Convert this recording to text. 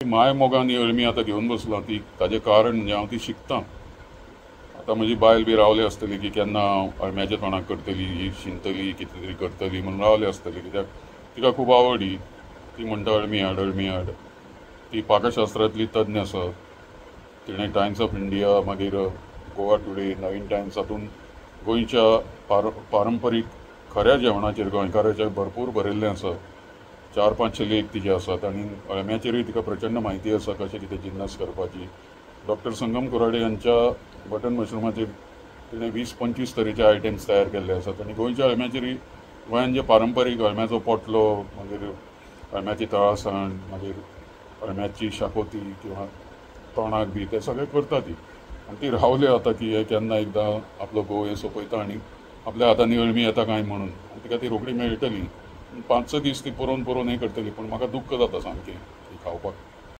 माय मोगान अळमी आतां घेवन बसलां ती ताजें कारण म्हणजे हांव ती शिकतां. आतां म्हजी बायल बी रावली आसतली की केन्ना अळम्याच्या तोंडाक करतली, ही शिंतली, कितें तरी करतली म्हणून रावली आसतली, कित्याक तिका खूब आवड ही. ती म्हणटा अळमी हाड. ती पाकशास्त्रांतली तज्ञ आसा. तिणें टायम्स ऑफ इंडिया, मागीर गोवा टुडे, नवीन टायम्स हातूंत गोंयच्या पारंपारीक खऱ्या जेवणाचेर गोंयकाराचेर भरपूर बरयल्लें आसा. 4-5 लेख तिचे आसात आनी अळम्याचेरूय तिका प्रचंड म्हायती आसा कशें कितें जिन्नस करपाची. डॉक्टर संगम कुराडे यांच्या बटन मशरूमाचेर तिणें 20-25 तरेचे आयटम्स तयार केल्ले आसात आनी गोंयच्या अळम्याचेरूय गोंयांत जे पारंपारीक अळम्याचो पोटलो, मागीर अळम्याची तळासण, मागीर अळम्याची शाकोती किंवा तोंडाक बी ते सगळें करता ती. आनी ती रावली आतां की हे केन्ना एकदां आपलो घोव हे सोंपयता आनी आपल्या हातांनी अळमी येता काय म्हणून, आनी तिका ती रोखडी मेळटली. 5-6 दीस ती पुरोवन हे करतली, पूण म्हाका दुख्ख जाता सामकें ती खावपाक.